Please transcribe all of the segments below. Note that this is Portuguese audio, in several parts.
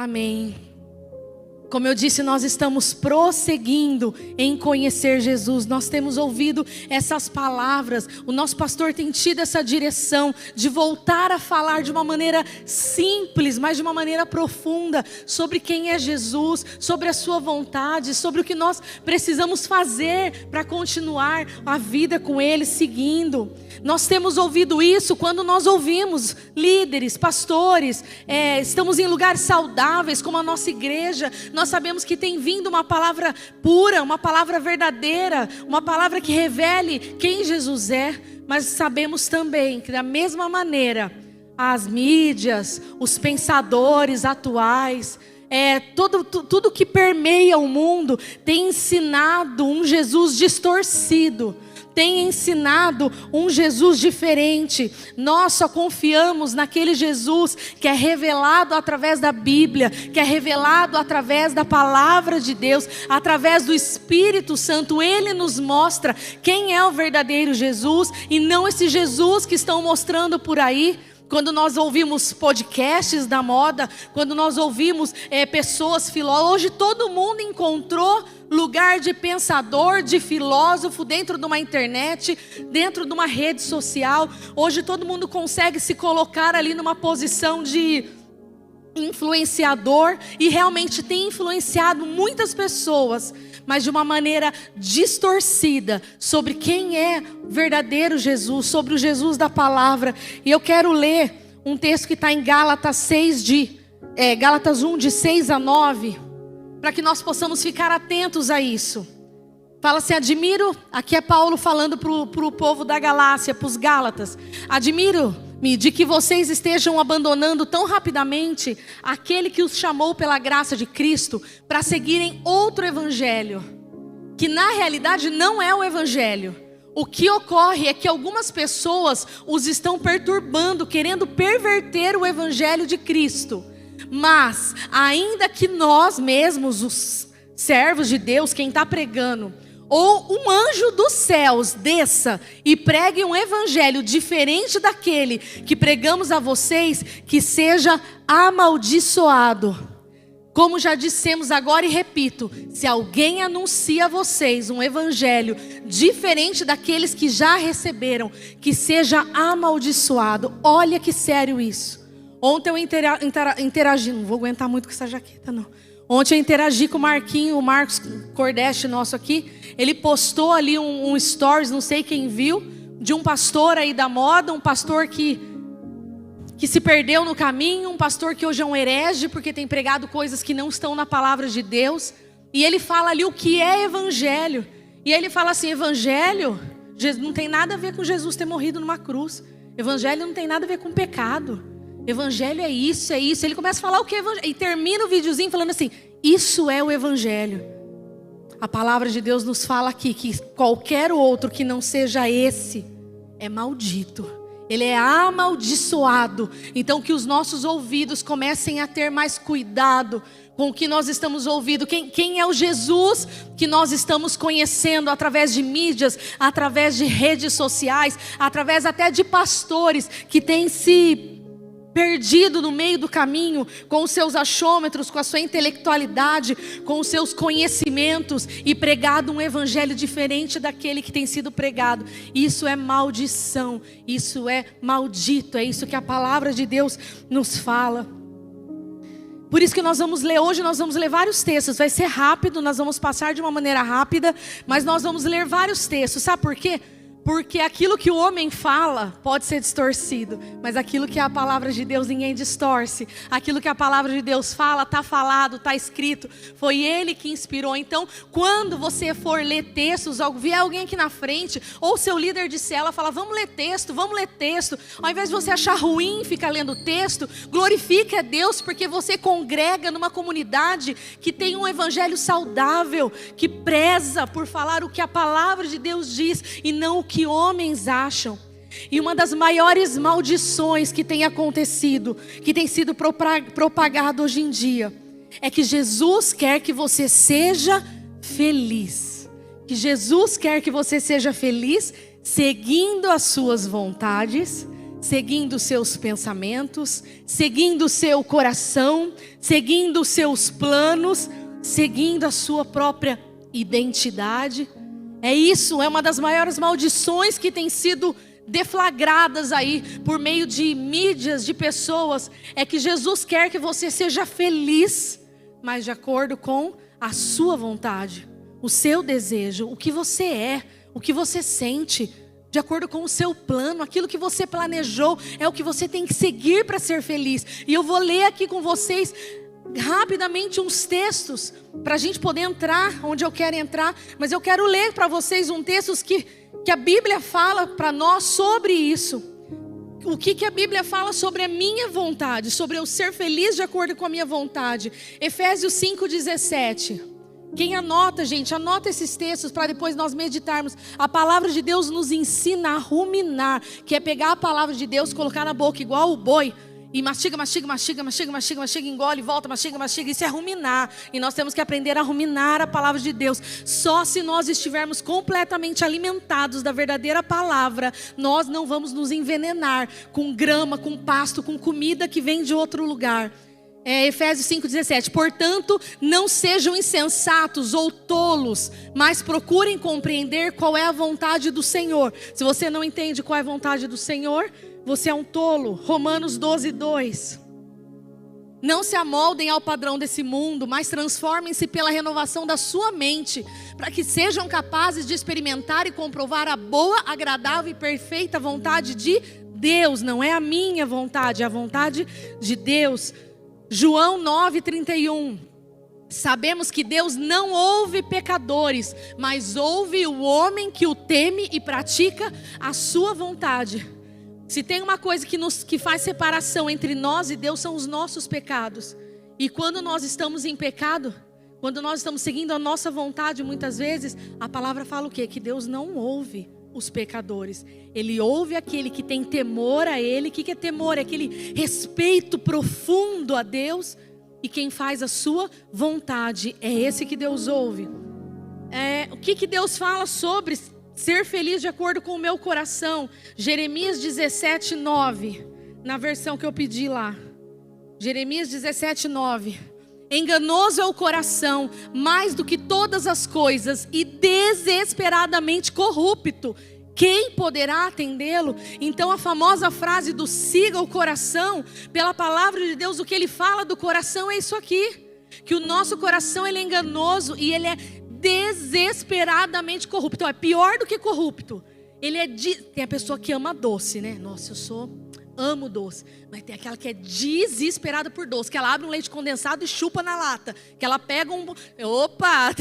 Amém. Como eu disse, nós estamos prosseguindo em conhecer Jesus. Nós temos ouvido essas palavras. O nosso pastor tem tido essa direção de voltar a falar de uma maneira simples, mas de uma maneira profunda, sobre quem é Jesus, sobre a sua vontade, sobre o que nós precisamos fazer para continuar a vida com Ele, seguindo. Nós temos ouvido isso quando nós ouvimos líderes, pastores, estamos em lugares saudáveis como a nossa igreja. Nós sabemos que tem vindo uma palavra pura, uma palavra verdadeira, uma palavra que revele quem Jesus é. Mas sabemos também que da mesma maneira, as mídias, os pensadores atuais, tudo que permeia o mundo tem ensinado um Jesus distorcido, tem ensinado um Jesus diferente. Nós só confiamos naquele Jesus que é revelado através da Bíblia, que é revelado através da palavra de Deus, através do Espírito Santo. Ele nos mostra quem é o verdadeiro Jesus e não esse Jesus que estão mostrando por aí. Quando nós ouvimos podcasts da moda, quando nós ouvimos pessoas filósofas, hoje todo mundo encontrou lugar de pensador, de filósofo dentro de uma internet, dentro de uma rede social. Hoje todo mundo consegue se colocar ali numa posição de influenciador e realmente tem influenciado muitas pessoas, mas de uma maneira distorcida, sobre quem é o verdadeiro Jesus, sobre o Jesus da palavra. E eu quero ler um texto que está em Gálatas 1, de 6 a 9, para que nós possamos ficar atentos a isso. Fala assim: admiro, aqui é Paulo falando para o povo da Galácia, para os Gálatas: admiro-me de que vocês estejam abandonando tão rapidamente aquele que os chamou pela graça de Cristo para seguirem outro evangelho, que na realidade não é o evangelho. O que ocorre é que algumas pessoas os estão perturbando, querendo perverter o evangelho de Cristo. Mas, ainda que nós mesmos, os servos de Deus, quem está pregando, ou um anjo dos céus desça e pregue um evangelho diferente daquele que pregamos a vocês, que seja amaldiçoado. Como já dissemos agora e repito, se alguém anuncia a vocês um evangelho diferente daqueles que já receberam, que seja amaldiçoado. Olha que sério isso. Ontem eu interagi, não vou aguentar muito com essa jaqueta não. Ontem eu interagi com o Marquinho, o Marcos Cordeste nosso aqui. Ele postou ali um stories, não sei quem viu, de um pastor aí da moda, um pastor que se perdeu no caminho, um pastor que hoje é um herege porque tem pregado coisas que não estão na palavra de Deus. E ele fala ali o que é evangelho. E ele fala assim: evangelho não tem nada a ver com Jesus ter morrido numa cruz. Evangelho não tem nada a ver com pecado. Evangelho é isso, é isso. Ele começa a falar o que é evangelho. E termina o videozinho falando assim: isso é o evangelho. A palavra de Deus nos fala aqui que qualquer outro que não seja esse é maldito. Ele é amaldiçoado. Então que os nossos ouvidos comecem a ter mais cuidado com o que nós estamos ouvindo. Quem é o Jesus que nós estamos conhecendo através de mídias, através de redes sociais, através até de pastores que têm se perdido no meio do caminho, com os seus achômetros, com a sua intelectualidade, com os seus conhecimentos, e pregado um evangelho diferente daquele que tem sido pregado. Isso é maldição, isso é maldito, é isso que a palavra de Deus nos fala. Por isso que nós vamos ler hoje, nós vamos ler vários textos. Vai ser rápido, nós vamos passar de uma maneira rápida, mas nós vamos ler vários textos. Sabe por quê? Porque aquilo que o homem fala pode ser distorcido, mas aquilo que é a palavra de Deus ninguém distorce. Aquilo que a palavra de Deus fala, está falado, está escrito. Foi Ele que inspirou. Então, quando você for ler textos, vier alguém aqui na frente, ou seu líder de célula fala: vamos ler texto, vamos ler texto. Ao invés de você achar ruim ficar lendo texto, glorifique a Deus, porque você congrega numa comunidade que tem um evangelho saudável, que preza por falar o que a palavra de Deus diz e não o que homens acham. E uma das maiores maldições que tem acontecido, que tem sido propagado hoje em dia, é que Jesus quer que você seja feliz. Que Jesus quer que você seja feliz seguindo as suas vontades, seguindo os seus pensamentos, seguindo o seu coração, seguindo os seus planos, seguindo a sua própria identidade. Isso é uma das maiores maldições que tem sido deflagradas aí por meio de mídias, de pessoas. É que Jesus quer que você seja feliz, mas de acordo com a sua vontade, o seu desejo, o que você é, o que você sente, de acordo com o seu plano, aquilo que você planejou, é o que você tem que seguir para ser feliz. E eu vou ler aqui com vocês rapidamente uns textos, para a gente poder entrar onde eu quero entrar. Mas eu quero ler para vocês um texto que a Bíblia fala para nós sobre isso. O que a Bíblia fala sobre a minha vontade, sobre eu ser feliz de acordo com a minha vontade. Efésios 5:17. Quem anota, gente, anota esses textos para depois nós meditarmos. A palavra de Deus nos ensina a ruminar, que é pegar a palavra de Deus, colocar na boca igual o boi, e mastiga, engole, volta, mastiga. Isso é ruminar. E nós temos que aprender a ruminar a palavra de Deus. Só se nós estivermos completamente alimentados da verdadeira palavra, nós não vamos nos envenenar com grama, com pasto, com comida que vem de outro lugar. Efésios 5:17. Portanto, não sejam insensatos ou tolos, mas procurem compreender qual é a vontade do Senhor. Se você não entende qual é a vontade do Senhor, você é um tolo. Romanos 12:2. Não se amoldem ao padrão desse mundo, mas transformem-se pela renovação da sua mente, para que sejam capazes de experimentar e comprovar a boa, agradável e perfeita vontade de Deus. Não é a minha vontade, é a vontade de Deus. João 9:31. Sabemos que Deus não ouve pecadores, mas ouve o homem que o teme e pratica a sua vontade. Se tem uma coisa que faz separação entre nós e Deus, são os nossos pecados. E quando nós estamos em pecado, quando nós estamos seguindo a nossa vontade, muitas vezes, a palavra fala o quê? Que Deus não ouve os pecadores. Ele ouve aquele que tem temor a Ele. O que é temor? É aquele respeito profundo a Deus. E quem faz a sua vontade, é esse que Deus ouve. O que Deus fala sobre ser feliz de acordo com o meu coração? Jeremias 17:9, na versão que eu pedi lá. Jeremias 17:9. Enganoso é o coração, mais do que todas as coisas, e desesperadamente corrupto. Quem poderá atendê-lo? Então a famosa frase do siga o coração, pela palavra de Deus, o que ele fala do coração é isso aqui. Que o nosso coração ele é enganoso e ele é desesperadamente corrupto. Então é pior do que corrupto. Tem a pessoa que ama doce, né? Nossa, amo doce, mas tem aquela que é desesperada por doce, que ela abre um leite condensado e chupa na lata, que ela pega opa,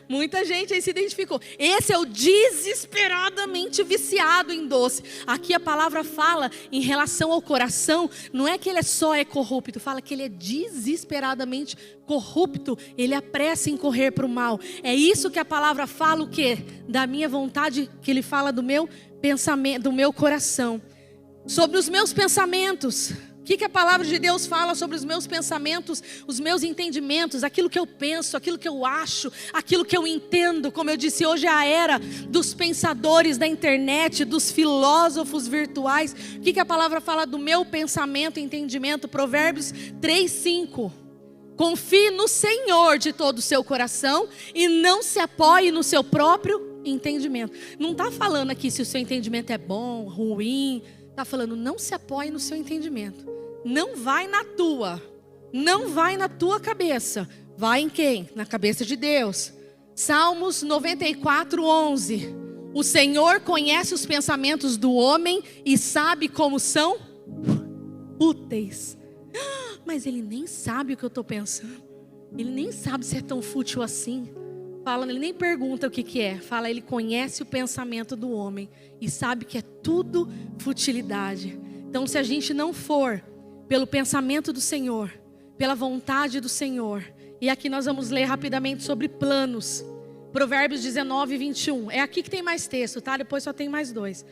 muita gente aí se identificou. Esse é o desesperadamente viciado em doce. Aqui a palavra fala em relação ao coração, não é que ele só é corrupto, fala que ele é desesperadamente corrupto, ele apressa em correr para o mal. É isso que a palavra fala, o quê? Da minha vontade, que ele fala do meu pensamento, do meu coração. Sobre os meus pensamentos, o que a palavra de Deus fala sobre os meus pensamentos, os meus entendimentos, aquilo que eu penso, aquilo que eu acho, aquilo que eu entendo. Como eu disse, hoje é a era dos pensadores da internet, dos filósofos virtuais. O que a palavra fala do meu pensamento e entendimento? Provérbios 3:5. Confie no Senhor de todo o seu coração e não se apoie no seu próprio entendimento. Não está falando aqui se o seu entendimento é bom, ruim. Está falando, não se apoie no seu entendimento. Não vai na tua cabeça. Vai em quem? Na cabeça de Deus. Salmos 94:11. O Senhor conhece os pensamentos do homem e sabe como são úteis. Mas ele nem sabe o que eu estou pensando. Ele nem sabe se é tão fútil assim. Ele nem pergunta o que é. Fala, ele conhece o pensamento do homem e sabe que é tudo futilidade. Então, se a gente não for pelo pensamento do Senhor, pela vontade do Senhor, e aqui nós vamos ler rapidamente sobre planos. Provérbios 19:21. É aqui que tem mais texto, tá? Depois só tem mais 2.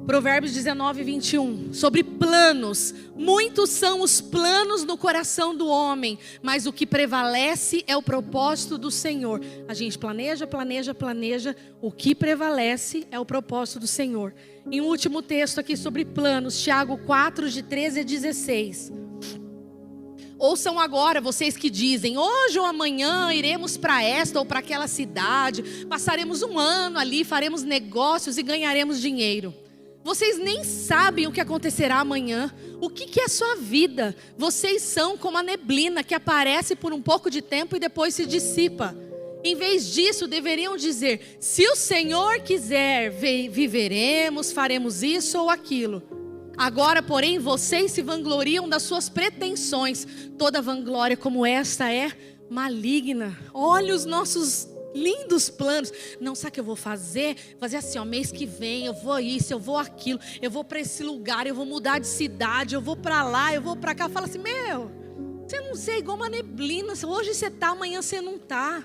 Provérbios 19, 21. Sobre planos. Muitos são os planos no coração do homem, mas o que prevalece é o propósito do Senhor. A gente planeja. O que prevalece é o propósito do Senhor. E um último texto aqui sobre planos. Tiago 4, de 13 a 16. Ouçam agora vocês que dizem: hoje ou amanhã iremos para esta ou para aquela cidade, passaremos um ano ali, faremos negócios e ganharemos dinheiro. Vocês nem sabem o que acontecerá amanhã. O que é a sua vida? Vocês são como a neblina que aparece por um pouco de tempo e depois se dissipa. Em vez disso, deveriam dizer: se o Senhor quiser, viveremos, faremos isso ou aquilo. Agora, porém, vocês se vangloriam das suas pretensões. Toda vanglória como esta é maligna. Olha os nossos lindos planos. Não, sabe o que eu vou fazer? Fazer assim, ó, mês que vem eu vou isso, eu vou aquilo, eu vou para esse lugar, eu vou mudar de cidade, eu vou para lá, eu vou para cá. Fala assim: meu, você não sei, igual uma neblina. Hoje você tá, amanhã você não tá.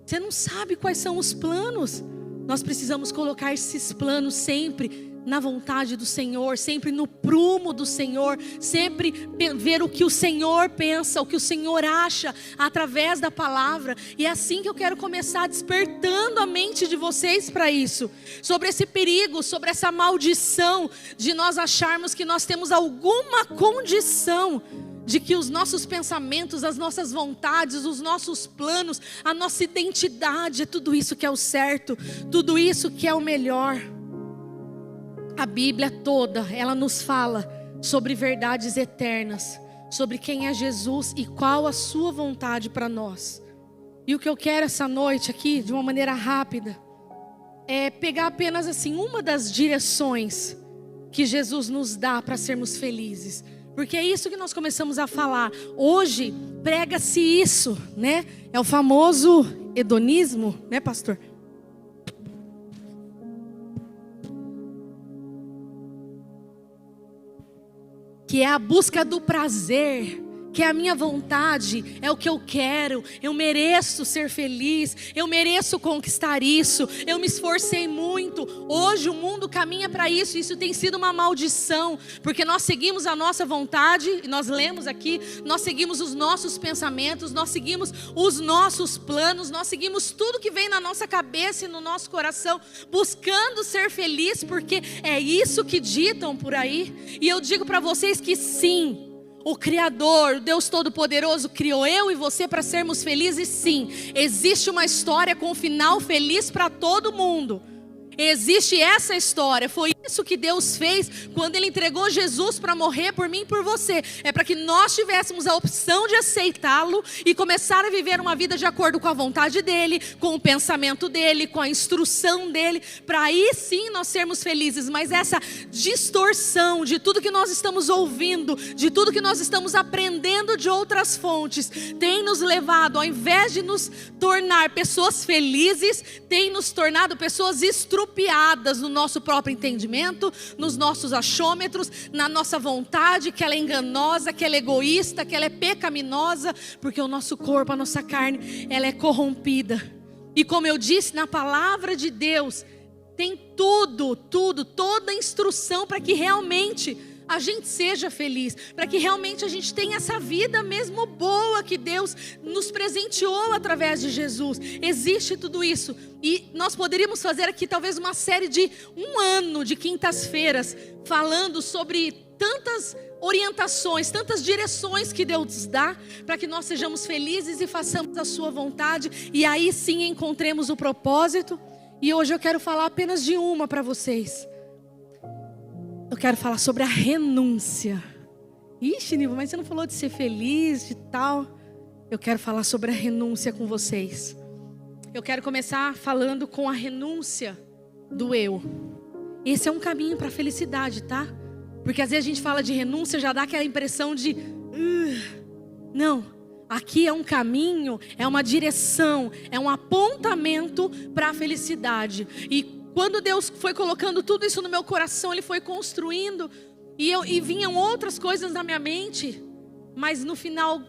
Você não sabe quais são os planos. Nós precisamos colocar esses planos sempre na vontade do Senhor, sempre no prumo do Senhor, sempre ver o que o Senhor pensa, o que o Senhor acha através da palavra. E é assim que eu quero começar, despertando a mente de vocês para isso, sobre esse perigo, sobre essa maldição de nós acharmos que nós temos alguma condição de que os nossos pensamentos, as nossas vontades, os nossos planos, a nossa identidade é tudo isso que é o certo, tudo isso que é o melhor. A Bíblia toda, ela nos fala sobre verdades eternas, sobre quem é Jesus e qual a sua vontade para nós. E o que eu quero essa noite aqui, de uma maneira rápida, é pegar apenas assim uma das direções que Jesus nos dá para sermos felizes. Porque é isso que nós começamos a falar. Hoje prega-se isso, né? É o famoso hedonismo, né, pastor? Que é a busca do prazer, que é a minha vontade, é o que eu quero, eu mereço ser feliz, eu mereço conquistar isso, eu me esforcei muito. Hoje o mundo caminha para isso, isso tem sido uma maldição, porque nós seguimos a nossa vontade, e nós lemos aqui, nós seguimos os nossos pensamentos, nós seguimos os nossos planos, nós seguimos tudo que vem na nossa cabeça e no nosso coração, buscando ser feliz, porque é isso que ditam por aí. E eu digo para vocês que sim, o Criador, o Deus Todo-Poderoso criou eu e você para sermos felizes, sim. Existe uma história com um final feliz para todo mundo. Existe essa história. Foi isso que Deus fez quando Ele entregou Jesus para morrer por mim e por você. É para que nós tivéssemos a opção de aceitá-lo e começar a viver uma vida de acordo com a vontade dEle, com o pensamento dEle, com a instrução dEle, para aí sim nós sermos felizes. Mas essa distorção de tudo que nós estamos ouvindo, de tudo que nós estamos aprendendo de outras fontes, tem nos levado, ao invés de nos tornar pessoas felizes, tem nos tornado pessoas estrupiadas no nosso próprio entendimento, nos nossos achômetros, na nossa vontade, que ela é enganosa, que ela é egoísta, que ela é pecaminosa, porque o nosso corpo, a nossa carne, ela é corrompida. E como eu disse, na palavra de Deus tem toda a instrução para que realmente a gente seja feliz, para que realmente a gente tenha essa vida mesmo boa que Deus nos presenteou através de Jesus. Existe tudo isso, e nós poderíamos fazer aqui talvez uma série de um ano de quintas-feiras, falando sobre tantas orientações, tantas direções que Deus dá, para que nós sejamos felizes e façamos a sua vontade, e aí sim encontremos o propósito. E hoje eu quero falar apenas de uma para vocês. Eu quero falar sobre a renúncia. Ixi, Nivo, mas você não falou de ser feliz, de tal. Eu quero falar sobre a renúncia com vocês. Eu quero começar falando com a renúncia do eu. Esse é um caminho para a felicidade, tá? Porque às vezes a gente fala de renúncia, já dá aquela impressão de não, aqui é um caminho, é uma direção, é um apontamento para a felicidade. E quando Deus foi colocando tudo isso no meu coração, Ele foi construindo, e vinham outras coisas na minha mente, mas no final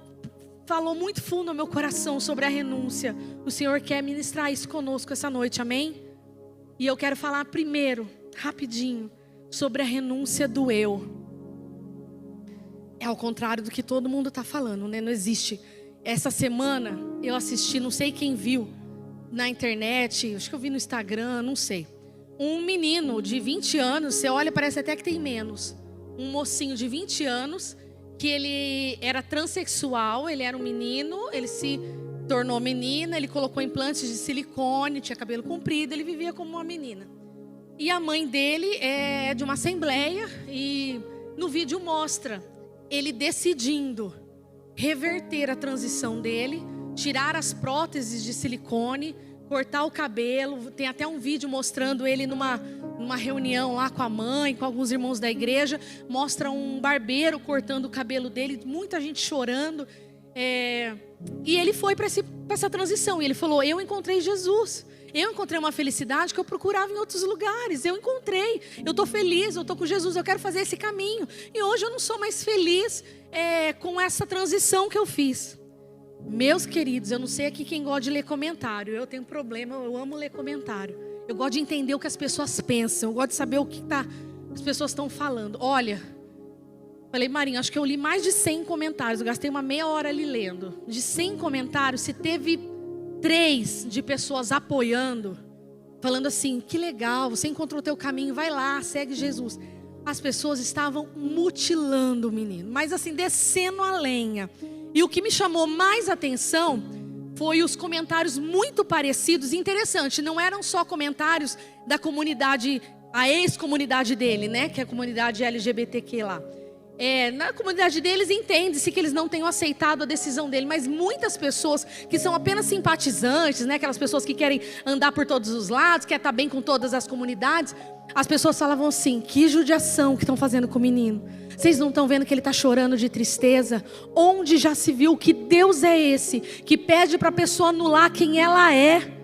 falou muito fundo no meu coração sobre a renúncia. O Senhor quer ministrar isso conosco essa noite, amém? E eu quero falar primeiro, rapidinho, sobre a renúncia do eu. É ao contrário do que todo mundo está falando, né? Não existe. Essa semana eu assisti, não sei quem viu na internet, acho que eu vi no Instagram, não sei. Um menino de 20 anos, você olha, parece até que tem menos. Um mocinho de 20 anos, que ele era transexual, ele era um menino, ele se tornou menina, ele colocou implantes de silicone, tinha cabelo comprido, ele vivia como uma menina. E a mãe dele é de uma assembleia e no vídeo mostra ele decidindo reverter a transição dele, tirar as próteses de silicone, cortar o cabelo. Tem até um vídeo mostrando ele numa reunião lá com a mãe, com alguns irmãos da igreja. Mostra um barbeiro cortando o cabelo dele, muita gente chorando. E ele foi para essa transição. E ele falou: eu encontrei Jesus. Eu encontrei uma felicidade que eu procurava em outros lugares. Eu encontrei. Eu estou feliz, eu estou com Jesus, eu quero fazer esse caminho. E hoje eu não sou mais feliz com essa transição que eu fiz. Meus queridos, eu não sei aqui quem gosta de ler comentário. Eu tenho problema, eu amo ler comentário. Eu gosto de entender o que as pessoas pensam. Eu gosto de saber o que as pessoas estão falando. Olha, falei, Marinho, acho que eu li mais de 100 comentários. Eu gastei uma meia hora ali lendo. De 100 comentários, se teve 3 de pessoas apoiando, falando assim: que legal, você encontrou o teu caminho, vai lá, segue Jesus. As pessoas estavam mutilando o menino, mas assim, descendo a lenha. E o que me chamou mais atenção foi os comentários muito parecidos e interessantes. Não eram só comentários da comunidade, a ex-comunidade dele, né? Que é a comunidade LGBTQ lá. Na comunidade deles entende-se que eles não tenham aceitado a decisão dele, mas muitas pessoas que são apenas simpatizantes, né? Aquelas pessoas que querem andar por todos os lados, quer estar bem com todas as comunidades. As pessoas falavam assim: que judiação que estão fazendo com o menino. Vocês não estão vendo que ele está chorando de tristeza? Onde já se viu que Deus é esse que pede para a pessoa anular quem ela é,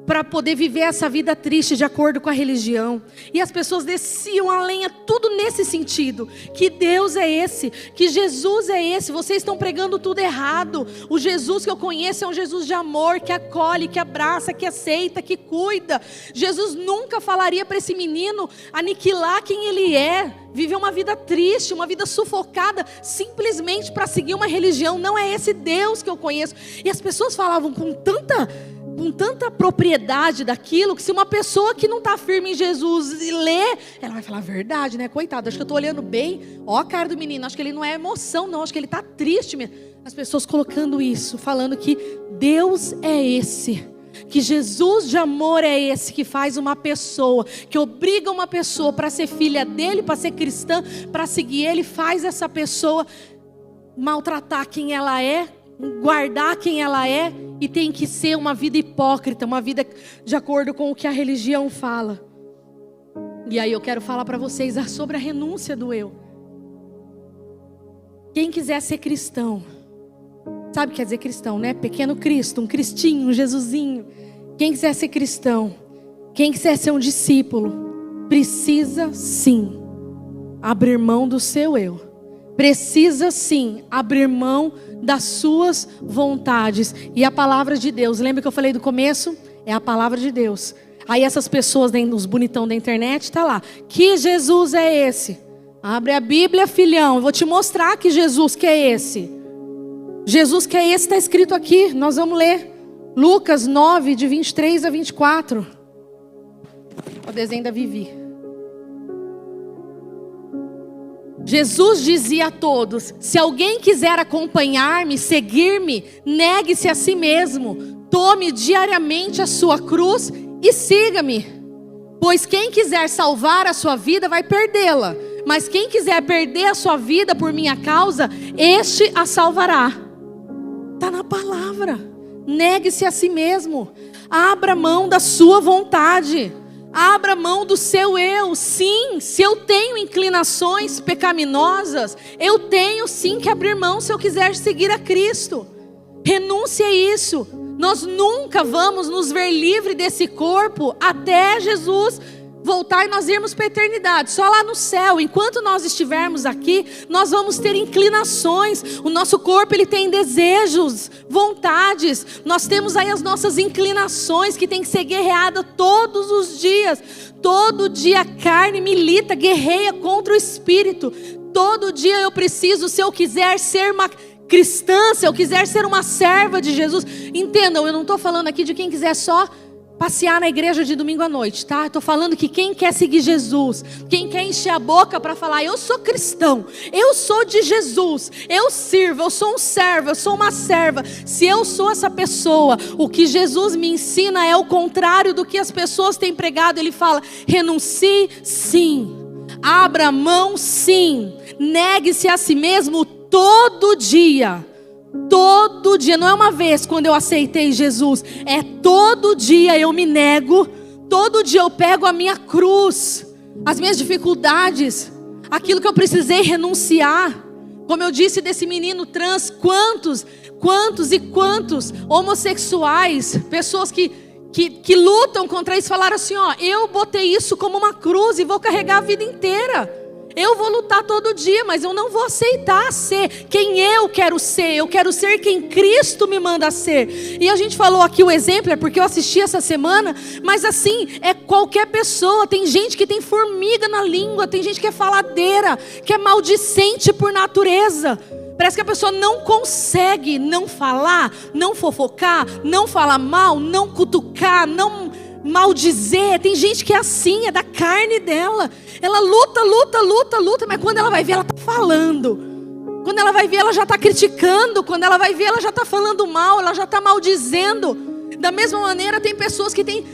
para poder viver essa vida triste de acordo com a religião? E as pessoas desciam a lenha, tudo nesse sentido. Que Deus é esse, que Jesus é esse. Vocês estão pregando tudo errado. O Jesus que eu conheço é um Jesus de amor, que acolhe, que abraça, que aceita, que cuida. Jesus nunca falaria para esse menino aniquilar quem ele é, viver uma vida triste, uma vida sufocada, simplesmente para seguir uma religião. Não é esse Deus que eu conheço. E as pessoas falavam com tanta propriedade daquilo, que se uma pessoa que não está firme em Jesus lê, ela vai falar: verdade, né? Coitado, acho que eu estou olhando bem. Ó a cara do menino, acho que ele não é emoção, não, acho que ele está triste mesmo. As pessoas colocando isso, falando que Deus é esse, que Jesus de amor é esse, que faz uma pessoa, que obriga uma pessoa para ser filha dele, para ser cristã, para seguir ele, faz essa pessoa maltratar quem ela é, guardar quem ela é, e tem que ser uma vida hipócrita, uma vida de acordo com o que a religião fala. E aí eu quero falar para vocês sobre a renúncia do eu. Quem quiser ser cristão, sabe o que quer dizer cristão, né? Pequeno Cristo, um cristinho, um Jesusinho. Quem quiser ser cristão, quem quiser ser um discípulo, precisa sim abrir mão do seu eu. Precisa sim abrir mão das suas vontades. E a palavra de Deus, lembra que eu falei do começo? É a palavra de Deus. Aí essas pessoas, os bonitão da internet, está lá: que Jesus é esse? Abre a Bíblia, filhão, eu vou te mostrar que Jesus que é esse. Jesus que é esse está escrito aqui, nós vamos ler Lucas 9, de 23 a 24. O desenho da Vivi. Jesus dizia a todos: se alguém quiser acompanhar-me, seguir-me, negue-se a si mesmo, tome diariamente a sua cruz e siga-me. Pois quem quiser salvar a sua vida vai perdê-la, mas quem quiser perder a sua vida por minha causa, este a salvará. Está na palavra. Negue-se a si mesmo, abra mão da sua vontade, abra mão do seu eu. Sim, se eu tenho inclinações pecaminosas, eu tenho sim que abrir mão se eu quiser seguir a Cristo. Renúncia a isso. Nós nunca vamos nos ver livre desse corpo até Jesus voltar e nós irmos para a eternidade. Só lá no céu, enquanto nós estivermos aqui, nós vamos ter inclinações. O nosso corpo, ele tem desejos, vontades. vontades, nós temos aí as nossas inclinações que tem que ser guerreada todos os dias. Todo dia a carne milita, guerreia contra o espírito. Todo dia eu preciso, se eu quiser ser uma cristã, se eu quiser ser uma serva de Jesus. Entendam, eu não estou falando aqui de quem quiser só passear na igreja de domingo à noite, tá? Estou falando que quem quer seguir Jesus, quem quer encher a boca para falar, eu sou cristão, eu sou de Jesus, eu sirvo, eu sou um servo, eu sou uma serva. Se eu sou essa pessoa, o que Jesus me ensina é o contrário do que as pessoas têm pregado. Ele fala, renuncie sim, abra mão sim, negue-se a si mesmo todo dia. Todo dia, não é uma vez quando eu aceitei Jesus, é todo dia eu me nego, todo dia eu pego a minha cruz, as minhas dificuldades, aquilo que eu precisei renunciar. Como eu disse desse menino trans, quantos homossexuais, pessoas que lutam contra isso, falaram assim, ó, eu botei isso como uma cruz e vou carregar a vida inteira. Eu vou lutar todo dia, mas eu não vou aceitar ser quem eu quero ser quem Cristo me manda ser. E a gente falou aqui o exemplo, é porque eu assisti essa semana, mas assim, é qualquer pessoa. Tem gente que tem formiga na língua, tem gente que é faladeira, que é maldicente por natureza. Parece que a pessoa não consegue não falar, não fofocar, não falar mal, não cutucar, não maldizer. Tem gente que é assim, é da carne dela. Ela luta, mas quando ela vai ver, ela está falando. Quando ela vai ver, ela já está criticando. Quando ela vai ver, ela já está falando mal, ela já está maldizendo. Da mesma maneira, tem pessoas que têm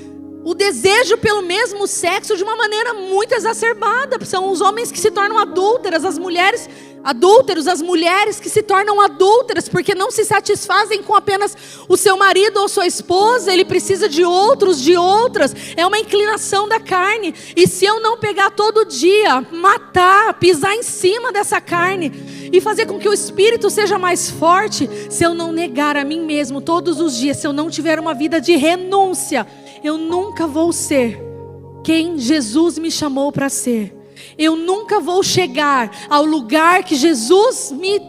o desejo pelo mesmo sexo de uma maneira muito exacerbada. São os homens que se tornam adúlteras, as mulheres adúlteros, as mulheres que se tornam adúlteras porque não se satisfazem com apenas o seu marido ou sua esposa. Ele precisa de outros, de outras. É uma inclinação da carne. E se eu não pegar todo dia, matar, pisar em cima dessa carne e fazer com que o espírito seja mais forte, se eu não negar a mim mesmo todos os dias, se eu não tiver uma vida de renúncia, eu nunca vou ser quem Jesus me chamou para ser. Eu nunca vou chegar ao lugar que Jesus me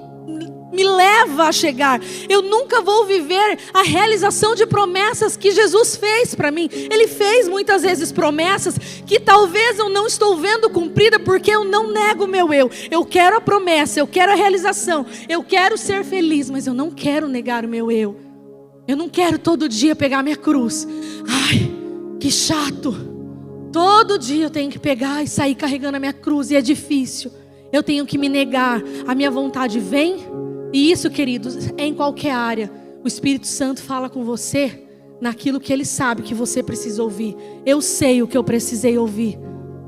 leva a chegar. Eu nunca vou viver a realização de promessas que Jesus fez para mim. Ele fez muitas vezes promessas que talvez eu não estou vendo cumprida porque eu não nego o meu eu. Eu quero a promessa, eu quero a realização, eu quero ser feliz, mas eu não quero negar o meu eu. Eu não quero todo dia pegar a minha cruz. Ai, que chato. Todo dia eu tenho que pegar e sair carregando a minha cruz, e é difícil. Eu tenho que me negar. A minha vontade vem, e isso, queridos, é em qualquer área. O Espírito Santo fala com você naquilo que Ele sabe que você precisa ouvir. Eu sei o que eu precisei ouvir.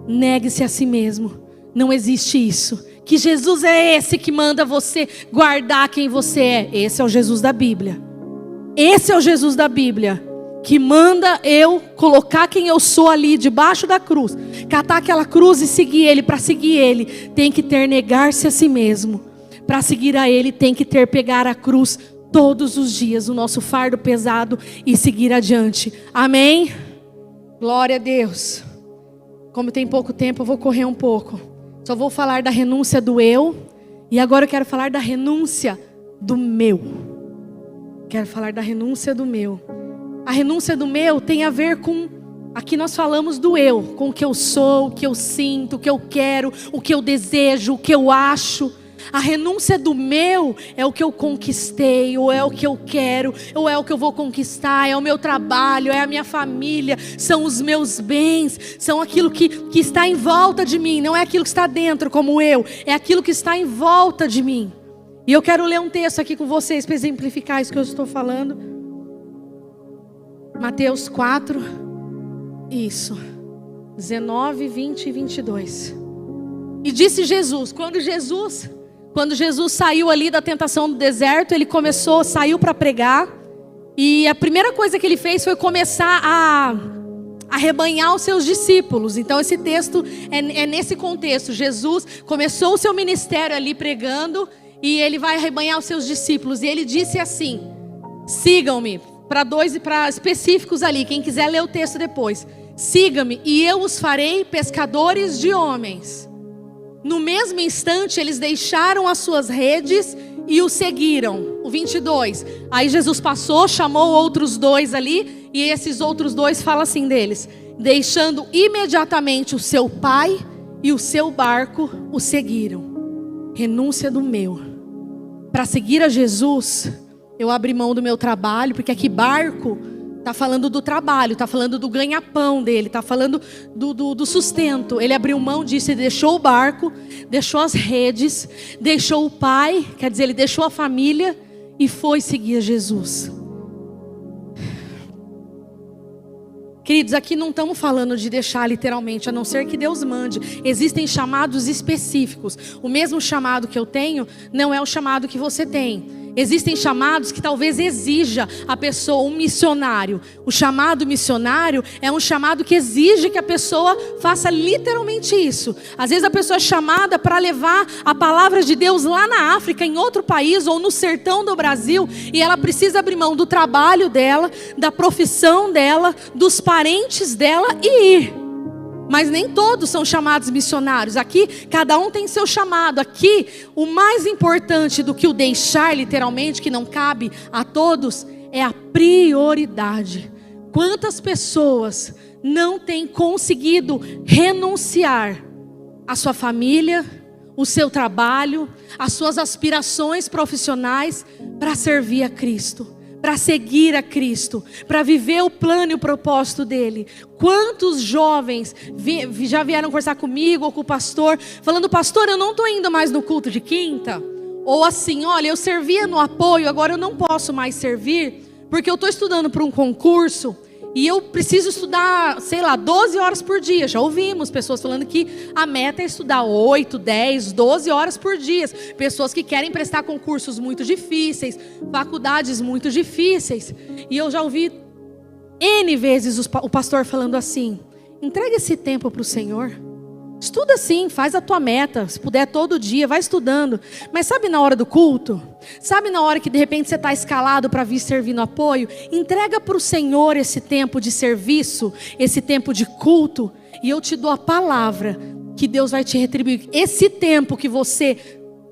Negue-se a si mesmo. Não existe isso. Que Jesus é esse que manda você guardar quem você é. Esse é o Jesus da Bíblia. Esse é o Jesus da Bíblia, que manda eu colocar quem eu sou ali debaixo da cruz, catar aquela cruz e seguir Ele. Para seguir Ele tem que ter negar-se a si mesmo. Para seguir a Ele tem que ter pegar a cruz todos os dias, o nosso fardo pesado, e seguir adiante. Amém? Glória a Deus. Como tem pouco tempo, eu vou correr um pouco. Só vou falar da renúncia do eu, e agora eu quero falar da renúncia do meu. Quero falar da renúncia do meu. A renúncia do meu tem a ver com, aqui nós falamos do eu, com o que eu sou, o que eu sinto, o que eu quero, o que eu desejo, o que eu acho. A renúncia do meu é o que eu conquistei, ou é o que eu quero, ou é o que eu vou conquistar, é o meu trabalho, é a minha família, são os meus bens, são aquilo que está em volta de mim, não é aquilo que está dentro como eu, é aquilo que está em volta de mim. E eu quero ler um texto aqui com vocês para exemplificar isso que eu estou falando. Mateus 4, isso, 19, 20 e 22. E disse Jesus, quando Jesus saiu ali da tentação do deserto, ele saiu para pregar. E a primeira coisa que ele fez foi começar a arrebanhar os seus discípulos. Então esse texto é nesse contexto. Jesus começou o seu ministério ali pregando, e ele vai arrebanhar os seus discípulos. E ele disse assim, sigam-me, para dois e para específicos ali, quem quiser ler o texto depois. Siga-me e eu os farei pescadores de homens. No mesmo instante eles deixaram as suas redes e o seguiram. O 22. Aí Jesus passou, chamou outros 2 ali, e esses outros 2 falam assim deles: deixando imediatamente o seu pai e o seu barco, o seguiram. Renúncia do meu. Para seguir a Jesus, eu abri mão do meu trabalho, porque aqui barco está falando do trabalho, está falando do ganha-pão dele, está falando do sustento. Ele abriu mão disso, ele deixou o barco, deixou as redes, deixou o pai, quer dizer, ele deixou a família e foi seguir a Jesus. Queridos, aqui não estamos falando de deixar literalmente, a não ser que Deus mande. Existem chamados específicos. O mesmo chamado que eu tenho não é o chamado que você tem. Existem chamados que talvez exija a pessoa um missionário. O chamado missionário é um chamado que exige que a pessoa faça literalmente isso. Às vezes a pessoa é chamada para levar a palavra de Deus lá na África, em outro país ou no sertão do Brasil, e ela precisa abrir mão do trabalho dela, da profissão dela, dos parentes dela e ir. Mas nem todos são chamados missionários. Aqui, cada um tem seu chamado. Aqui, o mais importante do que o deixar, literalmente, que não cabe a todos, é a prioridade. Quantas pessoas não têm conseguido renunciar à sua família, o seu trabalho, as suas aspirações profissionais para servir a Cristo? Para seguir a Cristo, para viver o plano e o propósito dele. Quantos jovens já vieram conversar comigo ou com o pastor, falando: pastor, eu não estou indo mais no culto de quinta. Ou assim: olha, eu servia no apoio, agora eu não posso mais servir, porque eu estou estudando para um concurso, e eu preciso estudar, 12 horas por dia. Já ouvimos pessoas falando que a meta é estudar 8, 10, 12 horas por dia. Pessoas que querem prestar concursos muito difíceis, faculdades muito difíceis. E eu já ouvi N vezes o pastor falando assim: entrega esse tempo para o Senhor. Estuda sim, faz a tua meta, se puder todo dia, vai estudando. Mas sabe na hora do culto? Sabe na hora que de repente você está escalado para vir servir no apoio? Entrega para o Senhor esse tempo de serviço, esse tempo de culto. E eu te dou a palavra que Deus vai te retribuir. Esse tempo que você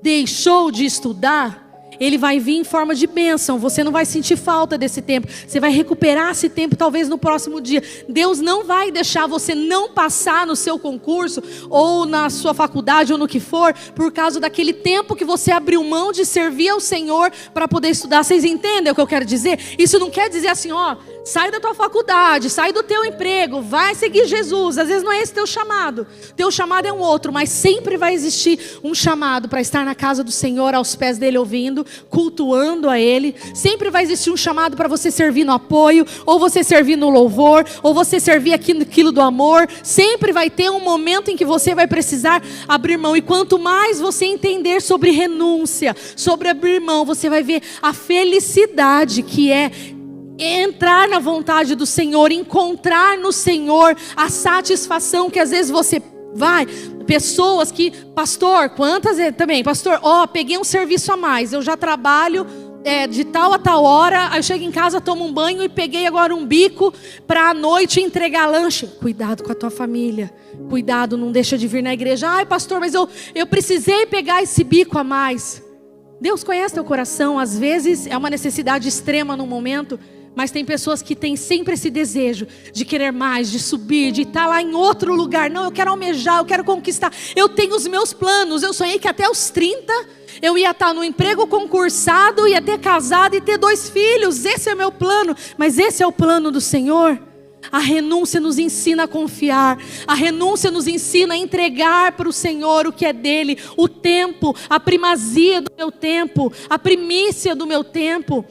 deixou de estudar, ele vai vir em forma de bênção. Você não vai sentir falta desse tempo. Você vai recuperar esse tempo talvez no próximo dia. Deus não vai deixar você não passar no seu concurso, ou na sua faculdade, ou no que for, por causa daquele tempo que você abriu mão de servir ao Senhor para poder estudar. Vocês entendem o que eu quero dizer? Isso não quer dizer assim: sai da tua faculdade, sai do teu emprego, vai seguir Jesus. Às vezes não é esse teu chamado. Teu chamado é um outro, mas sempre vai existir um chamado para estar na casa do Senhor, aos pés dele, ouvindo, cultuando a ele. Sempre vai existir um chamado para você servir no apoio, ou você servir no louvor, ou você servir aquilo do amor. Sempre vai ter um momento em que você vai precisar abrir mão. E quanto mais você entender sobre renúncia, sobre abrir mão, você vai ver a felicidade que é entrar na vontade do Senhor, encontrar no Senhor a satisfação que às vezes você vai. Pessoas que, pastor, quantas vezes também, pastor, peguei um serviço a mais, eu já trabalho de tal a tal hora, aí eu chego em casa, tomo um banho e peguei agora um bico para à noite entregar lanche. Cuidado com a tua família, cuidado, não deixa de vir na igreja. Ai, pastor, mas eu precisei pegar esse bico a mais. Deus conhece teu coração. Às vezes é uma necessidade extrema no momento, mas tem pessoas que têm sempre esse desejo de querer mais, de subir, de estar lá em outro lugar. Não, eu quero almejar, eu quero conquistar. Eu tenho os meus planos. Eu sonhei que até os 30 eu ia estar no emprego concursado, ia ter casado e ter 2 filhos. Esse é o meu plano. Mas esse é o plano do Senhor? A renúncia nos ensina a confiar. A renúncia nos ensina a entregar para o Senhor o que é dele. O tempo, a primazia do meu tempo, a primícia do meu tempo.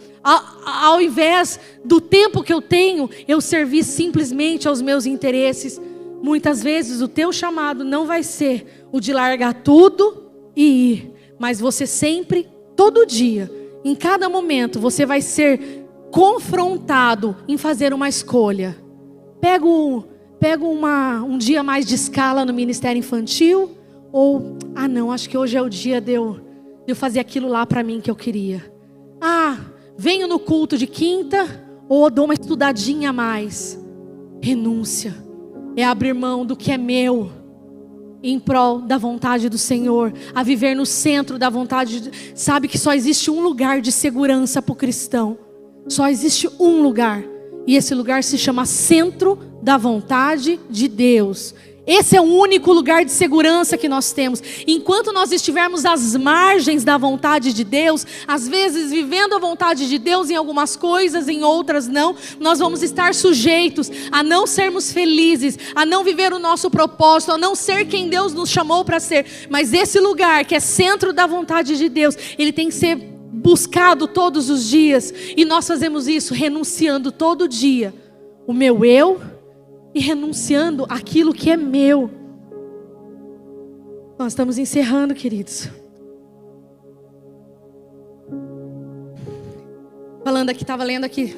Ao invés do tempo que eu tenho, eu servir simplesmente aos meus interesses. Muitas vezes o teu chamado não vai ser o de largar tudo e ir. Mas você sempre, todo dia, em cada momento, você vai ser confrontado em fazer uma escolha. Pego um dia mais de escala no ministério infantil, ou, não, acho que hoje é o dia de eu fazer aquilo lá para mim que eu queria. Venho no culto de quinta, ou dou uma estudadinha a mais. Renúncia é abrir mão do que é meu em prol da vontade do Senhor, a viver no centro da vontade. Sabe que só existe um lugar de segurança para o cristão. Só existe um lugar. E esse lugar se chama centro da vontade de Deus. Esse é o único lugar de segurança que nós temos. Enquanto nós estivermos às margens da vontade de Deus, às vezes vivendo a vontade de Deus em algumas coisas, em outras não, nós vamos estar sujeitos a não sermos felizes, a não viver o nosso propósito, a não ser quem Deus nos chamou para ser. Mas esse lugar que é centro da vontade de Deus, ele tem que ser buscado todos os dias. E nós fazemos isso renunciando todo dia o meu eu, e renunciando aquilo que é meu. Nós estamos encerrando, queridos. Falando aqui, estava lendo aqui,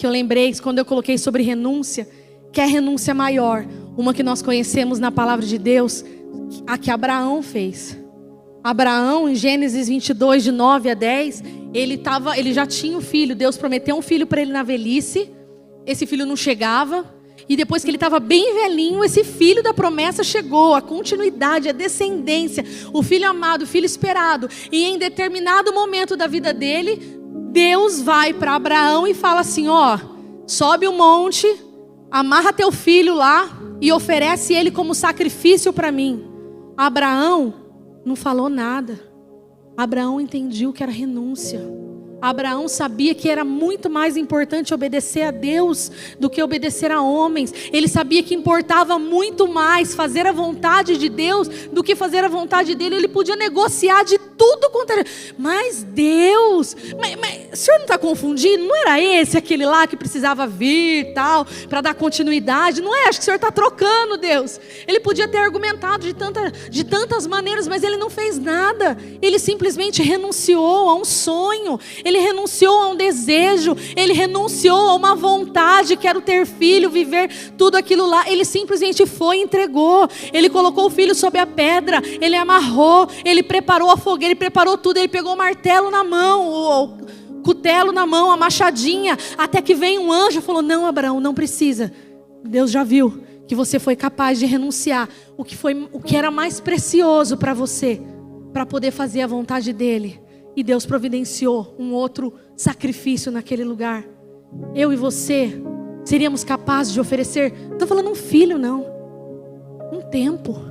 eu lembrei, quando eu coloquei sobre renúncia, que é a renúncia maior, uma que nós conhecemos na palavra de Deus, a que Abraão fez. Abraão, em Gênesis 22, de 9 a 10, ele já tinha um filho, Deus prometeu um filho para ele na velhice, esse filho não chegava. E depois que ele estava bem velhinho, esse filho da promessa chegou, a continuidade, a descendência, o filho amado, o filho esperado. E em determinado momento da vida dele, Deus vai para Abraão e fala assim, ó, sobe o monte, amarra teu filho lá e oferece ele como sacrifício para mim. Abraão não falou nada. Abraão entendia o que era renúncia. Abraão sabia que era muito mais importante obedecer a Deus do que obedecer a homens. Ele sabia que importava muito mais fazer a vontade de Deus do que fazer a vontade dele. Ele podia negociar de tudo quanto era. Mas Deus, mas o senhor não está confundindo? Não era esse, aquele lá que precisava vir tal, para dar continuidade? Não é? Acho que o senhor está trocando, Deus. Ele podia ter argumentado de tantas maneiras, mas ele não fez nada. Ele simplesmente renunciou a um sonho. Ele renunciou a um desejo, ele renunciou a uma vontade, que era o ter filho, viver tudo aquilo lá. Ele simplesmente foi e entregou. Ele colocou o filho sobre a pedra, ele amarrou, ele preparou a fogueira, ele preparou tudo, ele pegou o martelo na mão, o cutelo na mão, a machadinha, até que vem um anjo e falou, não, Abraão, não precisa. Deus já viu que você foi capaz de renunciar o que era mais precioso para você, para poder fazer a vontade dele. E Deus providenciou um outro sacrifício naquele lugar. Eu e você seríamos capazes de oferecer, não estou falando um filho não, um tempo,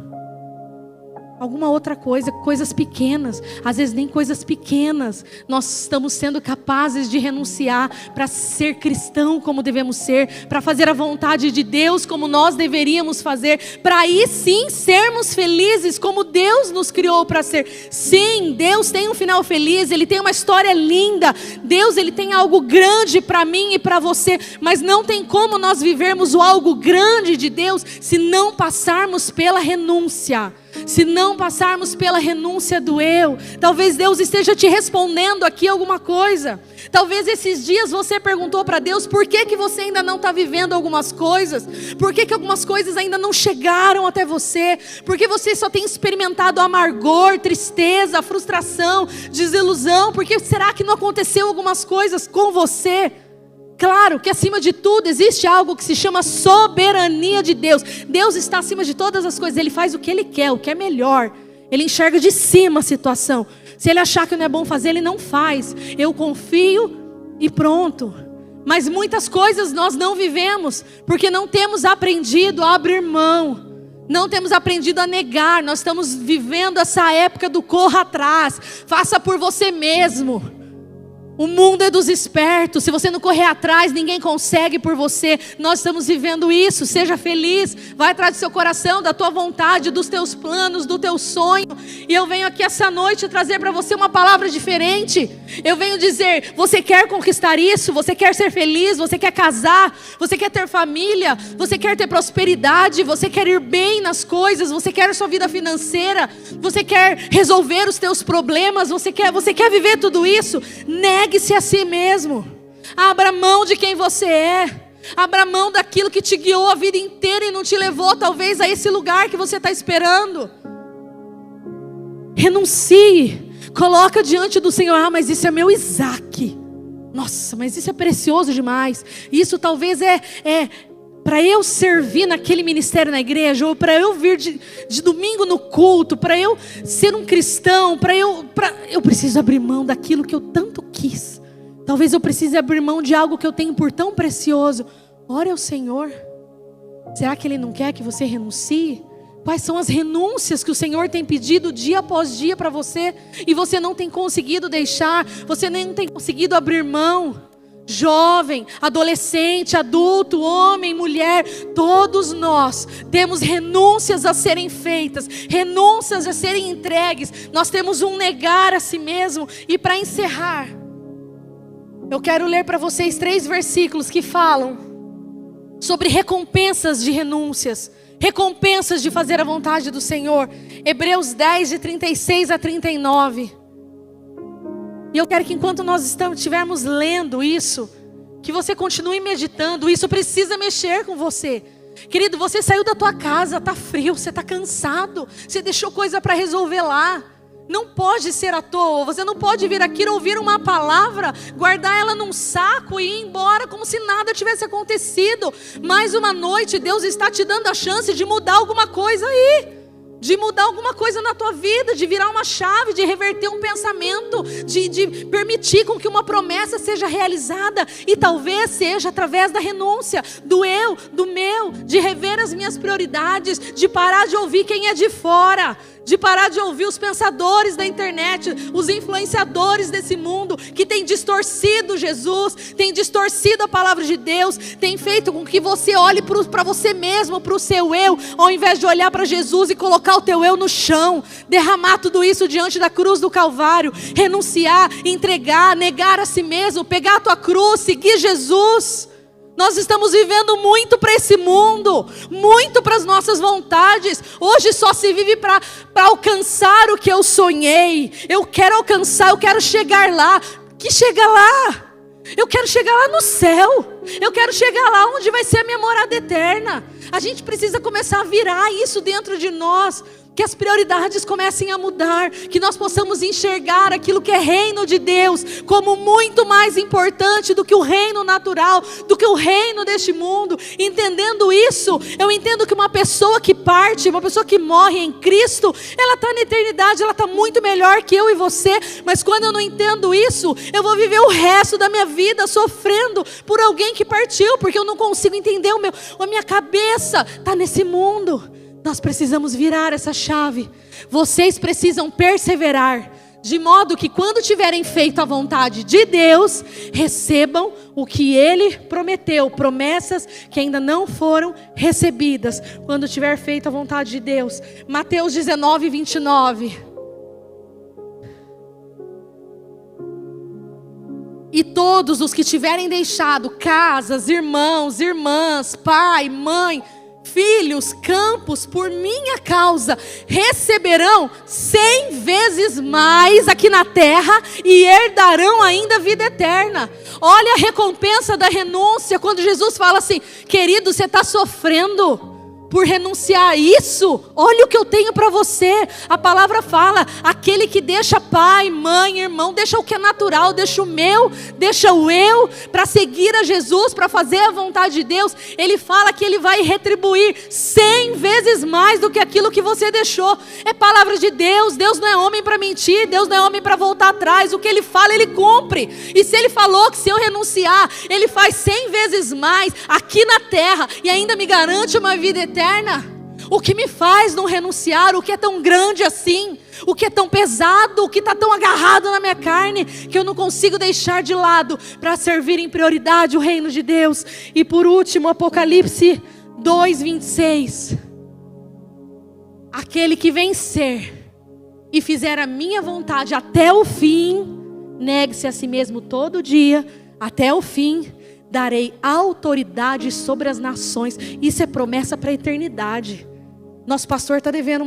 alguma outra coisa, coisas pequenas. Às vezes nem coisas pequenas nós estamos sendo capazes de renunciar para ser cristão como devemos ser, para fazer a vontade de Deus como nós deveríamos fazer, para aí sim sermos felizes como Deus nos criou para ser. Sim, Deus tem um final feliz, Ele tem uma história linda, Deus Ele tem algo grande para mim e para você, mas não tem como nós vivermos o algo grande de Deus se não passarmos pela renúncia. Se não passarmos pela renúncia do eu. Talvez Deus esteja te respondendo aqui alguma coisa. Talvez esses dias você perguntou para Deus por que você ainda não está vivendo algumas coisas. Por que algumas coisas ainda não chegaram até você. Porque você só tem experimentado amargor, tristeza, frustração, desilusão. Porque será que não aconteceu algumas coisas com você? Claro que acima de tudo existe algo que se chama soberania de Deus. Deus está acima de todas as coisas. Ele faz o que Ele quer, o que é melhor. Ele enxerga de cima a situação. Se Ele achar que não é bom fazer, Ele não faz. Eu confio e pronto. Mas muitas coisas nós não vivemos, porque não temos aprendido a abrir mão. Não temos aprendido a negar. Nós estamos vivendo essa época do corra atrás. Faça por você mesmo. O mundo é dos espertos. Se você não correr atrás, ninguém consegue por você. Nós estamos vivendo isso. Seja feliz. Vai atrás do seu coração, da tua vontade, dos teus planos, do teu sonho. E eu venho aqui essa noite trazer para você uma palavra diferente. Eu venho dizer, você quer conquistar isso? Você quer ser feliz? Você quer casar? Você quer ter família? Você quer ter prosperidade? Você quer ir bem nas coisas? Você quer a sua vida financeira? Você quer resolver os teus problemas? Você quer viver tudo isso? Negue-se a si mesmo. Abra mão de quem você é. Abra mão daquilo que te guiou a vida inteira e não te levou talvez a esse lugar que você está esperando. Renuncie. Coloca diante do Senhor. Ah, mas isso é meu Isaac. Nossa, mas isso é precioso demais. Isso talvez para eu servir naquele ministério na igreja, ou para eu vir de domingo no culto, para eu ser um cristão, eu preciso abrir mão daquilo que eu tanto quis. Talvez eu precise abrir mão de algo que eu tenho por tão precioso. Ore ao Senhor. Será que Ele não quer que você renuncie? Quais são as renúncias que o Senhor tem pedido dia após dia para você, e você não tem conseguido deixar, você nem tem conseguido abrir mão? Jovem, adolescente, adulto, homem, mulher, todos nós temos renúncias a serem feitas, renúncias a serem entregues. Nós temos um negar a si mesmo. E para encerrar, eu quero ler para vocês 3 versículos que falam sobre recompensas de renúncias, recompensas de fazer a vontade do Senhor. Hebreus 10, de 36 a 39. E eu quero que enquanto nós estivermos lendo isso, que você continue meditando. Isso precisa mexer com você. Querido, você saiu da tua casa, está frio, você está cansado, você deixou coisa para resolver lá. Não pode ser à toa. Você não pode vir aqui ouvir uma palavra, guardar ela num saco e ir embora como se nada tivesse acontecido. Mais uma noite, Deus está te dando a chance de mudar alguma coisa aí, de mudar alguma coisa na tua vida, de virar uma chave, de reverter um pensamento, de permitir com que uma promessa seja realizada. E talvez seja através da renúncia, do eu, do meu, de rever as minhas prioridades, de parar de ouvir quem é de fora, de parar de ouvir os pensadores da internet, os influenciadores desse mundo, que tem distorcido Jesus, tem distorcido a palavra de Deus, tem feito com que você olhe para você mesmo, para o seu eu, ao invés de olhar para Jesus e colocar o teu eu no chão, derramar tudo isso diante da cruz do Calvário, renunciar, entregar, negar a si mesmo, pegar a tua cruz, seguir Jesus. Nós estamos vivendo muito para esse mundo, muito para as nossas vontades. Hoje só se vive para alcançar o que eu sonhei. Eu quero alcançar, eu quero chegar lá. Que chega lá? Eu quero chegar lá no céu. Eu quero chegar lá onde vai ser a minha morada eterna. A gente precisa começar a virar isso dentro de nós. Que as prioridades comecem a mudar, que nós possamos enxergar aquilo que é reino de Deus como muito mais importante do que o reino natural, do que o reino deste mundo. Entendendo isso, eu entendo que uma pessoa que parte, uma pessoa que morre em Cristo, ela está na eternidade, ela está muito melhor que eu e você. Mas quando eu não entendo isso, eu vou viver o resto da minha vida sofrendo por alguém que partiu, porque eu não consigo entender a minha cabeça está nesse mundo. Nós precisamos virar essa chave. Vocês precisam perseverar, de modo que quando tiverem feito a vontade de Deus, recebam o que Ele prometeu, promessas que ainda não foram recebidas. Quando tiver feito a vontade de Deus. Mateus 19, 29. E todos os que tiverem deixado casas, irmãos, irmãs, pai, mãe, filhos, campos, por minha causa, receberão 100 vezes mais aqui na terra e herdarão ainda a vida eterna. Olha a recompensa da renúncia, quando Jesus fala assim: querido, você está sofrendo por renunciar a isso? Olha o que eu tenho para você. A palavra fala: aquele que deixa pai, mãe, irmão, deixa o que é natural, deixa o meu, deixa o eu, para seguir a Jesus, para fazer a vontade de Deus. Ele fala que Ele vai retribuir 100 vezes mais do que aquilo que você deixou. É palavra de Deus. Deus não é homem para mentir, Deus não é homem para voltar atrás. O que Ele fala, Ele cumpre. E se Ele falou que se eu renunciar, Ele faz 100 vezes mais aqui na terra e ainda me garante uma vida eterna. O que me faz não renunciar? O que é tão grande assim? O que é tão pesado? O que está tão agarrado na minha carne que eu não consigo deixar de lado para servir em prioridade o reino de Deus? E por último, Apocalipse 2:26. Aquele que vencer e fizer a minha vontade até o fim, negue-se a si mesmo todo dia, até o fim, darei autoridade sobre as nações. Isso é promessa para a eternidade. Nosso pastor está devendo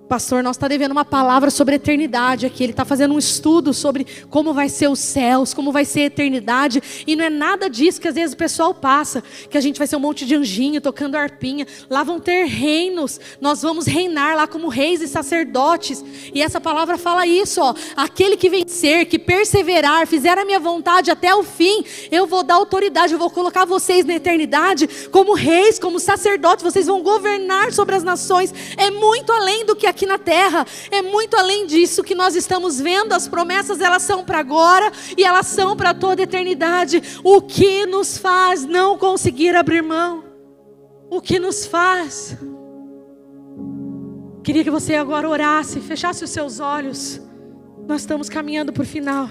Pastor, nós está devendo uma palavra sobre a eternidade aqui. Ele está fazendo um estudo sobre como vai ser os céus, como vai ser a eternidade. E não é nada disso que às vezes o pessoal passa, que a gente vai ser um monte de anjinho tocando harpinha. Lá vão ter reinos, nós vamos reinar lá como reis e sacerdotes. E essa palavra fala isso, ó. Aquele que vencer, que perseverar, fizer a minha vontade até o fim, eu vou dar autoridade, eu vou colocar vocês na eternidade como reis, como sacerdotes. Vocês vão governar sobre as nações. É muito além do que aqui na terra, é muito além disso que nós estamos vendo. As promessas, elas são para agora e elas são para toda a eternidade. O que nos faz não conseguir abrir mão? O que nos faz? Queria que você agora orasse, fechasse os seus olhos. Nós estamos caminhando para o final.